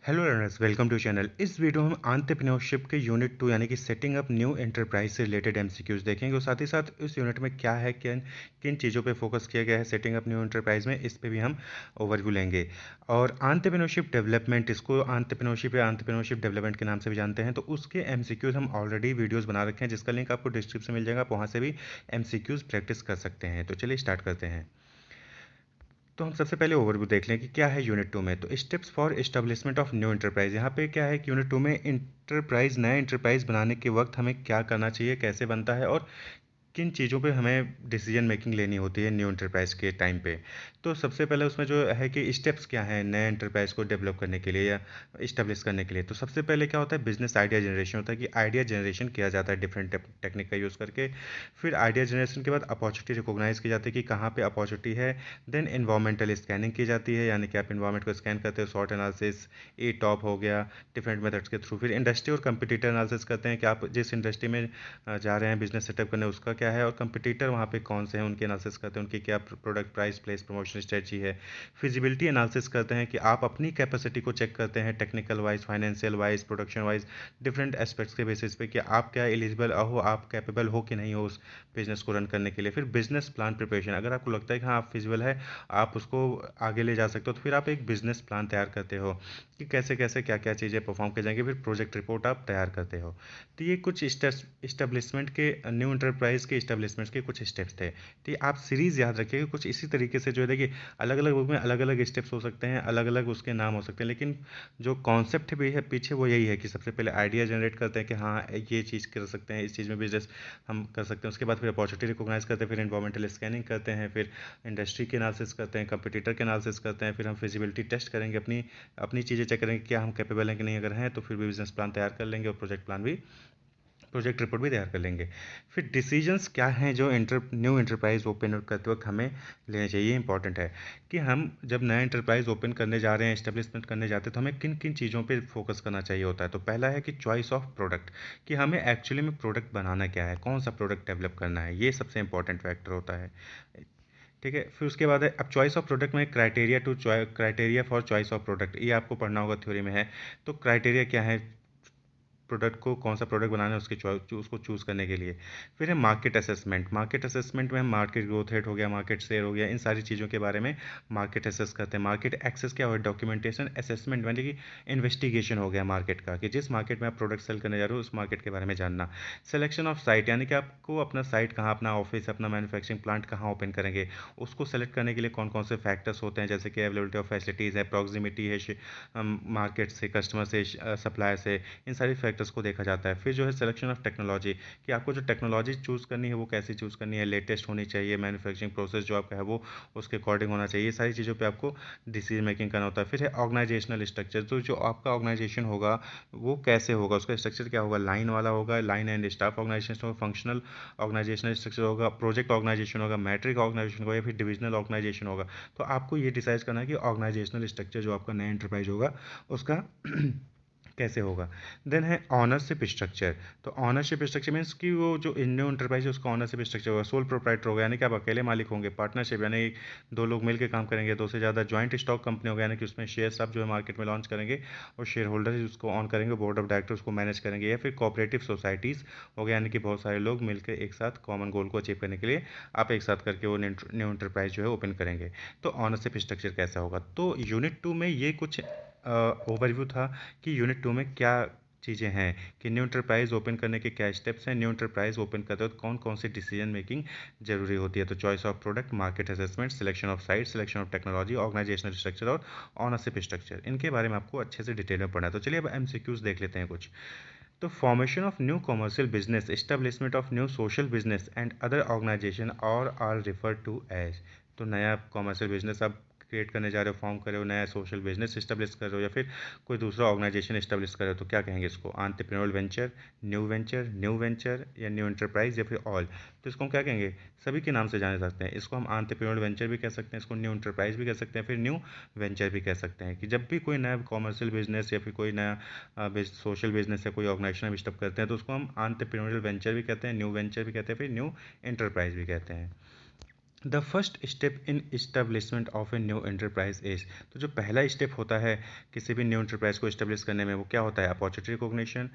Hello learners, welcome to channel. इस video में हम एंटरप्रेन्योरशिप के यूनिट 2 यानी कि सेटिंग अप न्यू एंटरप्राइज से रिलेटेड एमसीक्यूज देखेंगे और साथ ही साथ इस यूनिट में क्या है, किन किन चीज़ों पे फोकस किया गया है सेटिंग अप न्यू एंटरप्राइज में, इस पे भी हम ओवरव्यू लेंगे। और एंटरप्रेन्योरशिप डेवलपमेंट, इसको एंटरप्रेन्योरशिप या एंटरप्रेन्योरशिप डेवलपमेंट के नाम से भी जानते हैं, तो उसके एमसीक्यूज हम ऑलरेडी वीडियोज़ बना रखे हैं जिसका लिंक आपको डिस्क्रिप्शन में मिल जाएगा, आप वहाँ से भी एमसीक्यूज प्रैक्टिस कर सकते हैं। तो चलिए स्टार्ट करते हैं। तो हम सबसे पहले ओवरव्यू देख लें कि क्या है यूनिट 2 में। तो steps for establishment of new enterprise, यहाँ पे क्या है कि यूनिट 2 में इंटरप्राइज, नया एंटरप्राइज बनाने के वक्त हमें क्या करना चाहिए, कैसे बनता है और किन चीज़ों पे हमें डिसीजन मेकिंग लेनी होती है न्यू एंटरप्राइज के टाइम पे। तो सबसे पहले उसमें जो है कि स्टेप्स क्या हैं नए एंटरप्राइज को डेवलप करने के लिए या इस्टेब्लिश करने के लिए। तो सबसे पहले क्या होता है, बिजनेस आइडिया जनरेशन होता है कि आइडिया जनरेशन किया जाता है डिफरेंट टेक्निक का यूज़ करके। फिर आइडिया जनरेशन के बाद अपॉर्चुनिटी रिकॉग्नाइज की जाती है कि कहाँ पे अपॉर्चुनिटी है। देन इन्वायरमेंटल स्कैनिंग की जाती है, यानी कि आप इन्वायरमेंट को स्कैन करते हो, सॉर्ट एनालिसिस, ई टॉप हो गया, डिफरेंट मेथड्स के थ्रू। फिर इंडस्ट्री और कंपटीटर एनालिसिस करते हैं कि आप जिस इंडस्ट्री में जा रहे हैं बिजनेस सेटअप करने, उसका क्या है और कंपटीटर वहाँ पे कौन से हैं उनकी एनालिसिस करते हैं, उनकी क्या product price place promotion strategy है। फिजिबिलिटी एनालिसिस करते हैं कि आप अपनी कैपेसिटी को चेक करते हैं technical wise, financial wise, production wise, different aspects के बेसिस पे कि आप क्या एलिजिबल हो, आप कैपेबल हो कि नहीं हो उस बिजनेस को रन करने के लिए। फिर बिजनेस प्लान प्रिपरेशन, अगर आपको लगता है कि हाँ आप फिजिबल है, आप उसको आगे ले जा सकते हो, तो फिर आप एक बिजनेस प्लान तैयार करते हो कि कैसे कैसे क्या क्या चीज़ें परफॉर्म की जाएंगी। फिर प्रोजेक्ट रिपोर्ट आप तैयार करते हो। तो ये कुछ इस्टेब्लिशमेंट के, न्यू इंटरप्राइज के इस्टेब्लिशमेंट के कुछ स्टेप्स थे। तो ये आप सीरीज़ याद रखिएगा, कुछ इसी तरीके से जो है देखिए, अलग अलग बुक में अलग अलग स्टेप्स हो सकते हैं, अलग अलग उसके नाम हो सकते हैं, लेकिन जो कॉन्सेप्ट भी है पीछे वो यही है कि सबसे पहले आइडिया जनरेट करते हैं कि हाँ ये चीज़ कर सकते हैं, इस चीज़ में बिजनेस हम कर सकते हैं। उसके बाद फिर अपॉर्चुनिटी रिकॉग्नाइज करते हैं, फिर इन्वायरमेंटल स्कैनिंग करते हैं, फिर इंडस्ट्री के एनालिसिस करते हैं, कंपटीटर के एनालिसिस करते हैं, फिर हम फिजिबिलिटी टेस्ट करेंगे, अपनी अपनी चीज़ें चेक करेंगे क्या हम कैपेबल हैं कि नहीं, अगर हैं तो फिर भी बिजनेस प्लान तैयार कर लेंगे और प्रोजेक्ट रिपोर्ट भी तैयार कर लेंगे। फिर डिसीजंस क्या हैं जो न्यू एंटरप्राइज ओपन करते वक्त हमें लेने चाहिए, इंपॉर्टेंट है कि हम जब नया एंटरप्राइज ओपन करने जा रहे हैं, एस्टेब्लिशमेंट करने जाते हैं, तो हमें किन किन चीज़ों पे फोकस करना चाहिए होता है। तो पहला है कि चॉइस ऑफ प्रोडक्ट, कि हमें एक्चुअली में प्रोडक्ट बनाना क्या है, कौन सा प्रोडक्ट डेवलप करना है, ये सबसे इंपॉर्टेंट फैक्टर होता है। ठीक है, फिर उसके बाद है अब चॉइस ऑफ प्रोडक्ट में criteria for choice of product, ये आपको पढ़ना होगा, थ्योरी में है। तो क्राइटेरिया क्या है प्रोडक्ट को, कौन सा प्रोडक्ट बनाना है उसकी उसको चूज़ करने के लिए। फिर है मार्केट असेसमेंट, मार्केट असेसमेंट में हम मार्केट ग्रोथ रेट हो गया, मार्केट शेयर हो गया, इन सारी चीज़ों के बारे में मार्केट असेस करते हैं। मार्केट एक्सेस क्या हो, डॉक्यूमेंटेशन असेसमेंट यानी कि इन्वेस्टिगेशन हो गया मार्केट का, कि जिस मार्केट में आप प्रोडक्ट सेल करने जा रहे हो उस मार्केट के बारे में जानना। सिलेक्शन ऑफ साइट, यानी कि आपको अपना साइट कहाँ, अपना ऑफिस, अपना मैन्युफैक्चरिंग प्लांट कहाँ ओपन करेंगे, उसको सेलेक्ट करने के लिए कौन कौन से फैक्टर्स होते हैं, जैसे कि अवेलेबिलिटी ऑफ फैसिलिटीज़ है, प्रॉक्सिमिटी है मार्केट से, कस्टमर से, सप्लायर से, इन सारी फैक्टर्स को देखा जाता है। फिर जो है सिलेक्शन ऑफ टेक्नोलॉजी, कि आपको जो टेक्नोलॉजी चूज़ करनी है वो कैसी चूज़ करनी है, लेटेस्ट होनी चाहिए, मैन्युफैक्चरिंग प्रोसेस जो आपका है वो उसके अकॉर्डिंग होना चाहिए, ये सारी चीज़ों पे आपको डिसीजन मेकिंग करना होता है। फिर है ऑर्गेनाइजेशनल स्ट्रक्चर, तो जो आपका ऑर्गेनाइजेशन होगा वो कैसे होगा, उसका स्ट्रक्चर क्या होगा, लाइन वाला होगा, लाइन एंड स्टाफ ऑर्गेनाइजेशन होगा, फंक्शनल ऑर्गेनाइजेशनल स्ट्रक्चर होगा, प्रोजेक्ट ऑर्गेनाइजेशन होगा, मैट्रिक ऑर्गेनाइजेशन होगा, या फिर डिविजनल ऑर्गेनाइजेशन होगा। तो आपको ये डिसाइड करना है कि ऑर्गेनाइजेशनल स्ट्रक्चर जो आपका नया एंटरप्राइज होगा उसका कैसे होगा। देन है ऑनरशिप स्ट्रक्चर, तो ऑनरशिप स्ट्रक्चर मीन्स कि वो जो न्यू एंटरप्राइज है उसका ऑनरशिप स्ट्रक्चर होगा, सोल प्रोप्राइटर होगा, यानी कि आप अकेले मालिक होंगे, पार्टनरशिप यानी दो लोग मिलकर काम करेंगे, दो से ज़्यादा, ज्वाइंट स्टॉक कंपनी होगा, यानी कि उसमें शेयर्स आप जो है मार्केट में लॉन्च करेंगे और शेयर होल्डर उसको ऑन करेंगे, बोर्ड ऑफ डायरेक्टर उसको मैनेज करेंगे। या फिर कोऑपरेटिव सोसाइटीज़ हो गया, यानी कि बहुत सारे लोग मिलकर एक साथ कॉमन गोल को अचीव करने के लिए आप एक साथ करके वो न्यू एंटरप्राइज जो है ओपन करेंगे। तो ऑनरशिप स्ट्रक्चर कैसा होगा, तो यूनिट 2 में ये कुछ ओवरव्यू था कि यूनिट 2 में क्या चीज़ें हैं, कि न्यू एंटरप्राइज ओपन करने के क्या स्टेप्स हैं, न्यू एंटरप्राइज ओपन करते वक्त कौन कौन सी डिसीजन मेकिंग जरूरी होती है। तो choice of product, market assessment, selection of site, selection of technology, organisational structure और ऑनरशिप स्ट्रक्चर, इनके बारे में आपको अच्छे से डिटेल में पढ़ना है। तो चलिए अब एमसीक्यूज देख लेते हैं कुछ। तो formation of new commercial business, establishment of new social business and other organisation और आर रिफर टू एज, तो नया कमर्शियल बिजनेस आप क्रिएट करने जा रहे हो, फॉर्म कर रहे हो, नया सोशल बिजनेस इस्टेब्लिश कर रहे हो, या फिर कोई दूसरा ऑर्गेनाइजेशन इस्टेब्लिश कर रहे हो, तो क्या कहेंगे इसको, एंटरप्रेन्योरल वेंचर, न्यू वेंचर या न्यू एंटरप्राइज या फिर ऑल। तो इसको हम क्या कहेंगे, सभी के नाम से जाने सकते हैं, इसको हम एंटरप्रेन्योरल वेंचर भी कह सकते हैं, इसको न्यू एंटरप्राइज भी कह सकते हैं, फिर न्यू वेंचर भी कह सकते हैं। कि जब भी कोई नया कॉमर्शियल बिजनेस या फिर कोई नया सोशल बिजनेस या कोई ऑर्गेनाइजेशन हम स्टार्ट करते हैं तो उसको हम एंटरप्रेन्योरल वेंचर भी कहते हैं, न्यू वेंचर भी कहते हैं, फिर न्यू एंटरप्राइज भी कहते हैं। The first step in establishment of a new enterprise is, तो जो पहला स्टेप होता है किसी भी न्यू एंटरप्राइज को इस्टेब्लिश करने में वो क्या होता है? Opportunity recognition,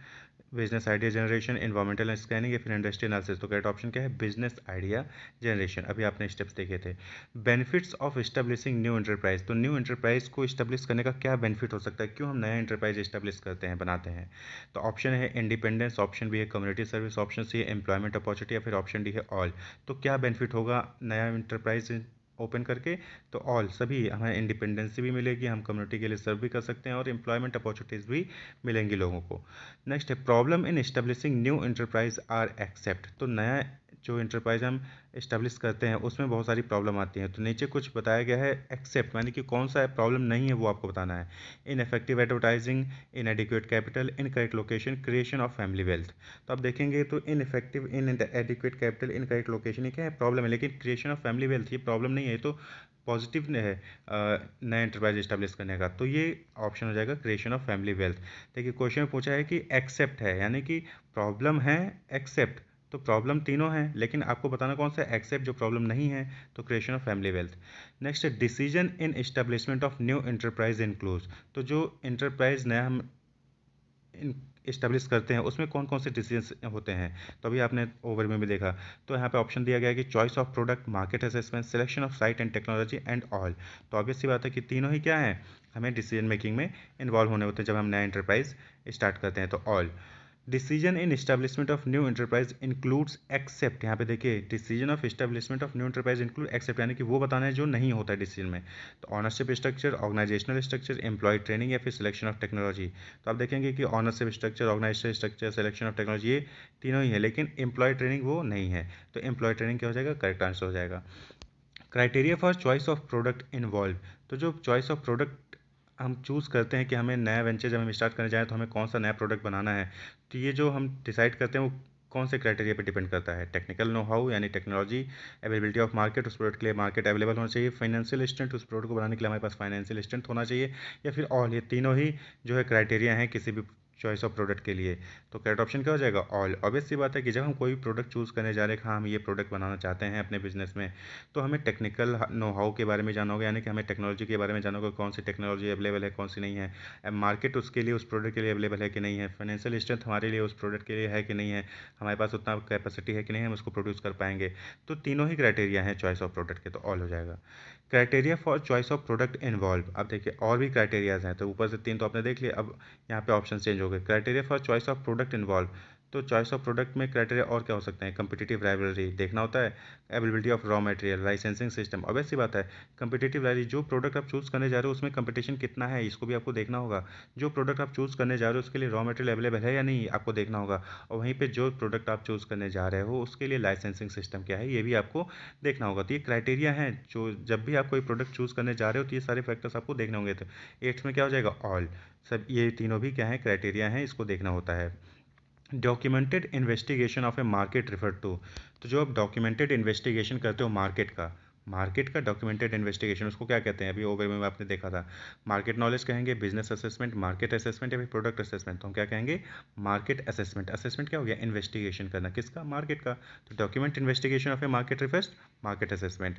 business idea generation, environmental scanning या फिर इंडस्ट्री एनालिसिस। तो करेक्ट ऑप्शन क्या है? Business idea generation. अभी आपने स्टेप्स देखे थे। Benefits of establishing new enterprise, तो न्यू एंटरप्राइज को इस्टेब्लिश करने का क्या बेनिफिट हो सकता है? क्यों हम नया एंटरप्राइज इस्टेब्लिश करते हैं, बनाते हैं? तो ऑप्शन है इंडिपेंडेंस, ऑप्शन बी है कम्युनिटी सर्विस, ऑप्शन सी है एम्प्लॉयमेंट अपॉर्चुनिटी या फिर ऑप्शन डी है ऑल। तो क्या बेनिफिट होगा नया एंटरप्राइज ओपन करके? तो ऑल, सभी, हमें इंडिपेंडेंसी भी मिलेगी, हम कम्युनिटी के लिए सर्व भी कर सकते हैं और एम्प्लॉयमेंट अपॉर्चुनिटीज़ भी मिलेंगी लोगों को। नेक्स्ट है problem in establishing new enterprise are except, तो नया जो एंटरप्राइज हम इस्टेब्लिश करते हैं उसमें बहुत सारी प्रॉब्लम आती हैं। तो नीचे कुछ बताया गया है एक्सेप्ट, यानी कि कौन सा प्रॉब्लम नहीं है वो आपको बताना है। Ineffective advertising, इनएडिक्वेट capital, incorrect location, creation of family wealth. तो आप देखेंगे तो इनफेक्टिव, इनएडिक्वेट कैपिटल, इनकरेक्ट लोकेशन, ये क्या है? प्रॉब्लम है। लेकिन क्रिएशन ऑफ फैमिली वेल्थ ये प्रॉब्लम नहीं है, तो पॉजिटिव है नया एंटरप्राइज इस्टेब्लिश करने का। तो ये ऑप्शन हो जाएगा क्रिएशन ऑफ फैमिली वेल्थ। देखिए क्वेश्चन में पूछा है कि एक्सेप्ट है, यानी कि प्रॉब्लम है एक्सेप्ट, तो प्रॉब्लम तीनों हैं लेकिन आपको बताना कौन सा एक्सेप्ट जो प्रॉब्लम नहीं है। तो creation of family wealth. Next है decision in establishment of new enterprise includes, तो जो एंटरप्राइज नया हम इस्टेब्लिश करते हैं उसमें कौन कौन से डिसीजन होते हैं? तो अभी आपने ओवरव्यू में भी देखा। तो यहाँ पे ऑप्शन दिया गया है कि choice of product, market assessment, selection of site and technology and all. तो ऑब्वियस सी बात है कि तीनों ही क्या है, हमें डिसीजन मेकिंग में इन्वॉल्व होने होते हैं जब हम नया एंटरप्राइज स्टार्ट करते हैं। तो all. Decision in establishment of new enterprise includes except, यहाँ पे देखिए decision of establishment of new enterprise include except, यानी कि वो बताना है जो नहीं होता है डिसीजन में। तो ownership structure, organisational structure, employ training या फिर सिलेक्शन ऑफ टेक्नोलॉजी। तो आप देखेंगे कि ownership structure, organisational structure, selection of technology ये तीनों ही है, लेकिन एम्प्लॉय ट्रेनिंग वो नहीं है। तो एम्प्लॉय ट्रेनिंग क्या हो जाएगा? करेक्ट आंसर हो जाएगा। Criteria for choice of product involve, तो जो चॉइस ऑफ प्रोडक्ट हम चूज़ करते हैं कि हमें नया वेंचर जब हम स्टार्ट करने जाएँ तो हमें कौन सा नया प्रोडक्ट बनाना है, तो ये जो हम डिसाइड करते हैं वो कौन से क्राइटेरिया पे डिपेंड करता है? टेक्निकल नो हाउ यानी टेक्नोलॉजी, अवेलेबिलिटी ऑफ मार्केट, उस प्रोडक्ट के लिए मार्केट अवेलेबल होना चाहिए, फाइनेंशियल स्ट्रेंथ, उस प्रोडक्ट को बनाने के लिए हमारे पास फाइनेंशियल स्ट्रेंथ होना चाहिए, या फिर ऑल। ये तीनों ही जो है क्राइटेरिया हैं किसी भी चॉइस ऑफ प्रोडक्ट के लिए। तो करेक्ट ऑप्शन क्या हो जाएगा? ऑल। ऑब्वियस सी बात है कि जब हम कोई प्रोडक्ट चूज़ करने जा रहे हैं, हाँ हम ये प्रोडक्ट बनाना चाहते हैं अपने बिजनेस में, तो हमें टेक्निकल नो हाउ के बारे में जानना होगा, यानी कि हमें टेक्नोलॉजी के बारे में जानना होगा, कौन सी टेक्नोलॉजी अवेलेबल है, कौन सी नहीं है, मार्केट उसके लिए, उस प्रोडक्ट के लिए अवेलेबल है कि नहीं है, फाइनेंशियल स्ट्रेंथ हमारे लिए उस प्रोडक्ट के लिए है कि नहीं है, हमारे पास उतना कैपेसिटी है कि नहीं हम उसको प्रोड्यूस कर पाएंगे। तो तीनों ही क्राइटेरिया हैं चॉइस ऑफ प्रोडक्ट के, तो ऑल हो जाएगा। Criteria for choice of product involve, अब देखिए और भी क्राइटेरियाज हैं, तो ऊपर से तीन तो आपने देख लिया, अब यहाँ पे ऑप्शन चेंज हो गए। Criteria for choice of product involve, तो चॉइस ऑफ प्रोडक्ट में क्राइटेरिया और क्या हो सकते हैं? कंपिटिटिव राइवलरी देखना होता है, availability of raw material, licensing system. Obvious सी बात है कंपिटिटिव राइवलरी, जो प्रोडक्ट आप चूज़ करने जा रहे हो उसमें कंपटीशन कितना है इसको भी आपको देखना होगा। जो प्रोडक्ट आप चूज़ करने जा रहे हो उसके लिए रॉ मटेरियल अवेलेबल है या नहीं आपको देखना होगा, और वहीं पर जो प्रोडक्ट आप चूज़ करने जा रहे हो उसके लिए लाइसेंसिंग सिस्टम क्या है ये भी आपको देखना होगा। तो ये क्राइटेरिया हैं जो जब भी आप कोई प्रोडक्ट चूज़ करने जा रहे हो तो ये सारे फैक्टर्स आपको देखने होंगे। तो एट्थ में क्या हो जाएगा? ऑल। सब ये तीनों भी क्या है? क्राइटेरिया हैं, इसको देखना होता है। Documented investigation of a market refer to, तो जो आप डॉक्यूमेंटेड इन्वेस्टिगेशन करते हो मार्केट का डॉक्यूमेंटेड इन्वेस्टिगेशन उसको क्या कहते हैं? अभी ओवरव्यू में आपने देखा था। मार्केट नॉलेज कहेंगे, बिजनेस असेसमेंट, मार्केट असेसमेंट या फिर प्रोडक्ट असेसमेंट। तो हम क्या कहेंगे? Market assessment. असेसमेंट क्या हो गया? इन्वेस्टिगेशन करना, किसका? मार्केट का। तो document investigation of a market refers market assessment.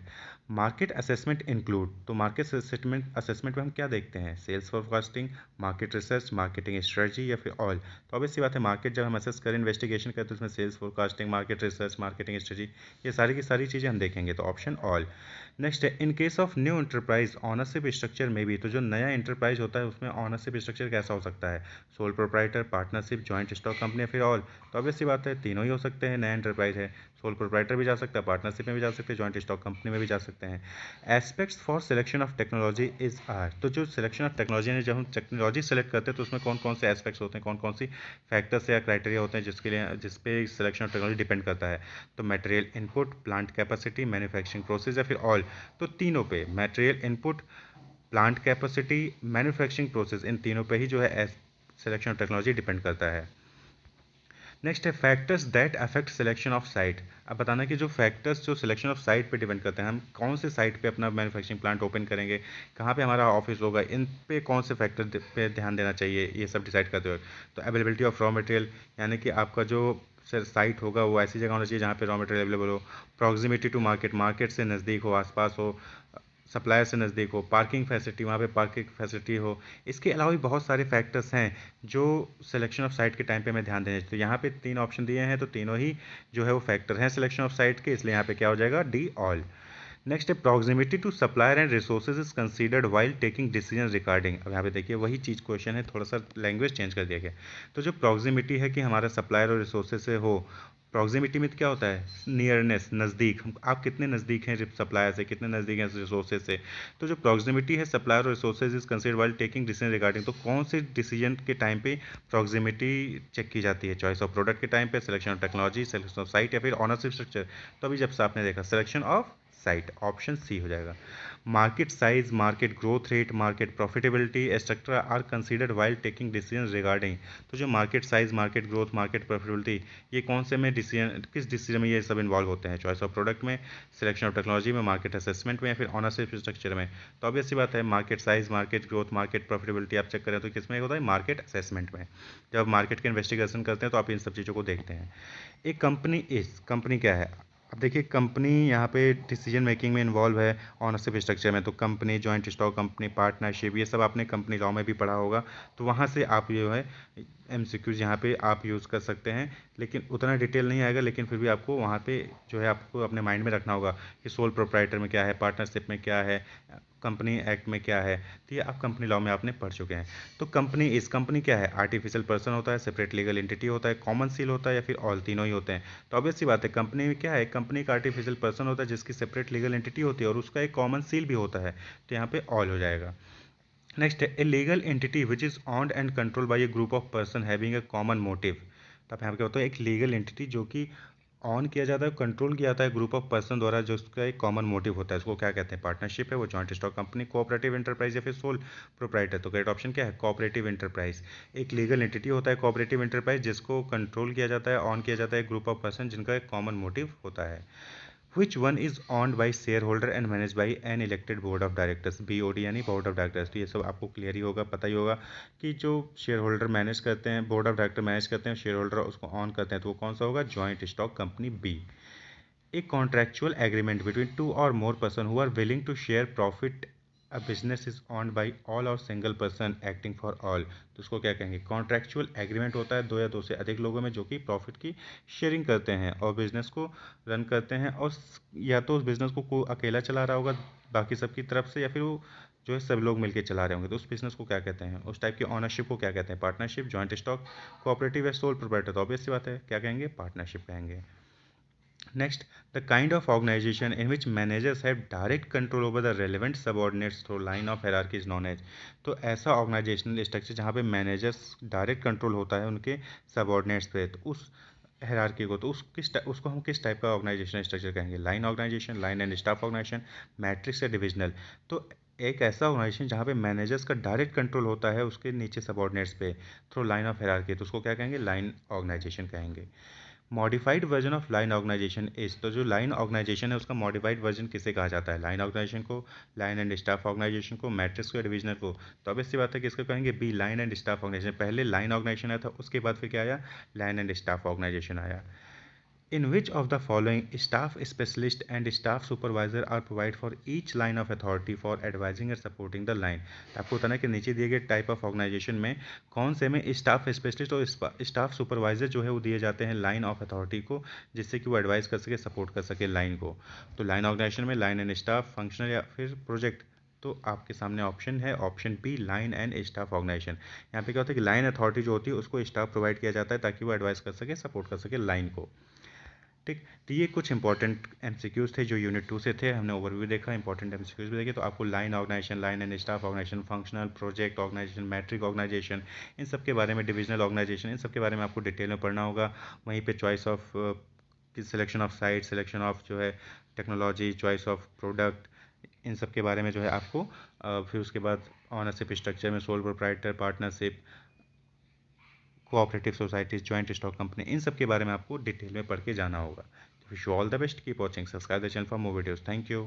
Market assessment include, तो मार्केट असेसमेंट में हम क्या देखते हैं? Sales forecasting, market research, marketing strategy या फिर ऑल। तो ऑब्वियस सी बात है मार्केट जब हम असेस करें, इन्वेस्टिगेशन करें, तो उसमें sales forecasting, market research, marketing strategy, ये सारी की सारी चीज़ें हम देखेंगे। तो ऑप्शन ऑल। नेक्स्ट है in case of new enterprise ownership structure में भी, तो जो नया एंटरप्राइज होता है उसमें ऑनरशिप स्ट्रक्चर कैसा हो सकता है? Soul proprietor, partnership, joint stock company या फिर ऑल। तो ऑब्वियस सी बात है तीनों ही हो सकते हैं। नया एंटरप्राइज है, सोल प्रोप्राइटर भी जा सकता है, पार्टनरशिप में भी जा सकते हैं, जॉइंट स्टॉक कंपनी में भी जा सकते हैं। Aspects for selection of technology is are, तो जो सिलेक्शन ऑफ टेक्नोलॉजी है, जब हम टेक्नोलॉजी सेलेक्ट करते हैं तो उसमें कौन कौन से एस्पेक्ट्स होते हैं, कौन कौन सी फैक्टर्स या क्राइटेरिया होते हैं जिसके लिए जिस पे सिलेक्शन ऑफ टेक्नोलॉजी डिपेंड करता है? तो material input, plant capacity, manufacturing process या फिर ऑल। तो तीनों पे material input, plant capacity, manufacturing process, इन तीनों पे ही जो है सिलेक्शन ऑफ टेक्नोलॉजी डिपेंड करता है। नेक्स्ट है factors that affect selection of site. अब बताना कि जो फैक्टर्स जो सिलेक्शन ऑफ साइट पे डिपेंड करते हैं, हम कौन से साइट पे अपना मैन्युफैक्चरिंग प्लांट ओपन करेंगे, कहाँ पे हमारा ऑफिस होगा, इन पे कौन से फैक्टर पे ध्यान देना चाहिए ये सब डिसाइड करते हो। तो अवेलेबिलिटी ऑफ रॉ मटेरियल, यानी कि आपका जो साइट होगा वो ऐसी जगह होना चाहिए जहाँ पे रॉ मटेरियल अवेलेबल हो, प्रॉक्सिमिटी टू मार्केट, मार्केट से नज़दीक हो, आसपास हो, सप्लायर से नज़दीक हो, पार्किंग फैसिलिटी, वहाँ पे पार्किंग फैसिलिटी हो। इसके अलावा भी बहुत सारे फैक्टर्स हैं जो सिलेक्शन ऑफ साइट के टाइम पे हमें ध्यान देने चाहिए। तो यहाँ पे 3 ऑप्शन दिए हैं, तो तीनों ही जो है वो फैक्टर हैं सिलेक्शन ऑफ साइट के, इसलिए यहाँ पे क्या हो जाएगा, डी ऑल। नेक्स्ट है proximity to supplier and resources is considered while taking decision regarding. अब यहाँ पे देखिए वही चीज़ क्वेश्चन है, थोड़ा सा लैंग्वेज चेंज कर दिया गया। तो जो प्रॉक्सिमिटी है कि हमारा सप्लायर और रिसोर्सेज से हो, प्रॉक्सिमिटी में क्या होता है, नियरनेस, नज़दीक, आप कितने नज़दीक हैं सप्लायर से, कितने नज़दीक हैं रिसोर्सेज से। तो जो प्रॉक्सिमिटी है सप्लायर और resources is considered while taking decision regarding, तो कौन से डिसीजन के टाइम पे प्रॉक्सिमिटी चेक की जाती है, चॉइस ऑफ प्रोडक्ट के टाइम पे, selection of technology, selection of site, या फिर ऑनरशिप स्ट्रक्चर। तो अभी जब से आपने देखा selection of site, option C हो जाएगा। Market size, market growth rate, market profitability etcetera are considered while taking decision regarding. तो जो market size, market growth, market profitability, ये कौन से में डिसीजन, किस डिसीजन में ये सब इन्वॉल्व होते हैं, चॉइस ऑफ प्रोडक्ट में, सिलेक्शन ऑफ टेक्नोलॉजी में, मार्केट असेसमेंट में, या फिर ऑनरशिप स्ट्रक्चर में। तो अब ऐसी बात है, market size, market growth, market profitability आप चेक करें तो किस में होता है, मार्केट असेसमेंट में। जब मार्केट के इन्वेस्टिगेशन करते हैं तो आप इन सब चीज़ों को देखते हैं। एक कंपनी क्या है, अब देखिए कंपनी यहाँ पे डिसीजन मेकिंग में इन्वॉल्व है ऑनरशिप स्ट्रक्चर में। तो company, joint stock company, partnership, ये सब आपने कंपनी लॉ में भी पढ़ा होगा। तो वहाँ से आप जो है एमसीक्यूज यहाँ पे आप यूज़ कर सकते हैं, लेकिन उतना डिटेल नहीं आएगा, लेकिन फिर भी आपको वहाँ पे जो है आपको अपने माइंड में रखना होगा कि सोल प्रोप्राइटर में क्या है, पार्टनरशिप में क्या है, कंपनी एक्ट में क्या है। तो ये आप कंपनी लॉ में आपने पढ़ चुके हैं। तो कंपनी क्या है, आर्टिफिशियल पर्सन होता है, सेपरेट लीगल एंटिटी होता है, कॉमन सील होता है, या फिर ऑल, तीनों ही होते हैं। तो ऑब्वियस सी बात है, कंपनी में क्या है, कंपनी का आर्टिफिशियल पर्सन होता है जिसकी सेपरेट लीगल एंटिटी होती है और उसका एक कॉमन सील भी होता है। तो यहाँ पे ऑल हो जाएगा। नेक्स्ट है a legal entity which is owned and control by A group of person having a common motive. तो आप यहाँ पे क्या होता है, एक लीगल एंटिटी जो कि ऑन किया जाता है, कंट्रोल किया जाता है ग्रुप ऑफ पर्सन द्वारा, जो उसका एक कॉमन मोटिव होता है, उसको क्या कहते हैं, पार्टनरशिप है, वो joint stock company, cooperative enterprise, या फिर सोल प्रोप्राइटर। तो करेक्ट ऑप्शन क्या है, कोऑपरेटिव एंटरप्राइज। एक लीगल एंटिटी होता है कोऑपरेटिव एंटरप्राइज जिसको कंट्रोल किया जाता है, ऑन किया जाता है ग्रुप ऑफ पर्सन जिनका एक कॉमन मोटिव होता है। Which one is owned by shareholder and managed by an elected board of directors, BOD यानी board of directors। तो ये सब आपको क्लियर ही होगा, पता ही होगा कि जो शेयर होल्डर मैनेज करते हैं, बोर्ड ऑफ डायरेक्टर मैनेज करते हैं, शेयर होल्डर उसको ऑन करते हैं, तो वो कौन सा होगा, joint stock company B. A contractual agreement between two or more person who are willing to share profit, a business is owned by all or single person acting for all। तो उसको क्या कहेंगे, कॉन्ट्रैक्चुअल एग्रीमेंट होता है दो या दो से अधिक लोगों में जो कि प्रॉफिट की शेयरिंग करते हैं और बिजनेस को रन करते हैं, और या तो उस बिजनेस को अकेला चला रहा होगा बाकी सबकी तरफ से, या फिर वो जो है सब लोग मिलकर चला रहे होंगे। तो उस बिजनेस को क्या कहते हैं, उस टाइप की ऑनरशिप को क्या कहते हैं, पार्टनरशिप, जॉइंट स्टॉक, कोऑपरेटिव या सोल प्रोप्राइटर। तो ऑब्वियस सी बात है क्या कहेंगे, पार्टनरशिप कहेंगे। Next, the kind of organization in which managers have direct control over the relevant subordinates through line of hierarchy is known as। तो ऐसा ऑर्गेनाइजेशनल स्ट्रक्चर जहाँ पे मैनेजर्स डायरेक्ट कंट्रोल होता है उनके सबऑर्डिनेट्स पे, तो उस हायरार्की को, तो उसको हम किस टाइप का ऑर्गेनाइजेशनल स्ट्रक्चर कहेंगे, line organisation, line and staff organisation, matrix या डिविजनल। तो एक ऐसा ऑर्गेनाइजेशन जहाँ पे मैनेजर्स का डायरेक्ट कंट्रोल होता है उसके नीचे सबऑर्डिनेट्स पे थ्रू लाइन ऑफ हायरार्की, तो उसको क्या कहेंगे, लाइन ऑर्गेनाइजेशन कहेंगे। Modified version of line organisation is, तो जो लाइन ऑर्गेनाइजेशन है उसका मॉडिफाइड वर्जन किसे कहा जाता है, लाइन ऑर्गेनाइजेशन को, लाइन एंड स्टाफ ऑर्गेनाइजेशन को, मैट्रिक्स को या डिविजनल को। तो अब ऐसी बात है कि इसको कहेंगे B, line and staff organisation. पहले लाइन ऑर्गेनाइजेशन आया था, उसके बाद फिर क्या आया, लाइन एंड स्टाफ ऑर्गेनाइजेशन आया। In which of the following staff specialist and staff supervisor are provided for each line of authority for advising and supporting the line। आपको बताना है कि नीचे दिए गए टाइप ऑफ ऑर्गेनाइजेशन में कौन से में स्टाफ स्पेशलिस्ट और स्टाफ सुपरवाइजर जो है वो दिए जाते हैं लाइन ऑफ अथॉरिटी को, जिससे कि वो एडवाइस कर सके, सपोर्ट कर सके लाइन को। तो लाइन ऑर्गेनाइजेशन में लाइन एंड स्टाफ, फंक्शनल या फिर प्रोजेक्ट। तो आपके सामने ऑप्शन है option B, line and staff organisation. यहाँ पे क्या होता है कि लाइन अथॉरिटी जो होती है उसको स्टाफ प्रोवाइड किया जाता है ताकि वो एडवाइस कर सके, सपोर्ट कर सके लाइन को। ठीक, तो ये कुछ इंपॉर्टेंट एमसीक्यूज थे जो यूनिट 2 से थे, हमने ओवरव्यू देखा, इंपॉर्टेंट एमसीक्यूज भी देखे। तो आपको line organisation, line and staff organization, functional, project organization, matrix organization, इन सब के बारे में, डिविजनल ऑर्गेनाइजेशन, इन सब के बारे में आपको डिटेल में पढ़ना होगा। वहीं पे choice of selection of site, selection of जो है टेक्नोलॉजी, चॉइस ऑफ प्रोडक्ट, इन सब के बारे में जो है आपको फिर उसके बाद ऑनरशिप स्ट्रक्चर में sole proprietor, partnership, cooperative societies, joint stock company, इन सब के बारे में आपको डिटेल में पढ़ के जाना होगा। Wish you all the best, keep watching, subscribe the channel for more videos. Thank you.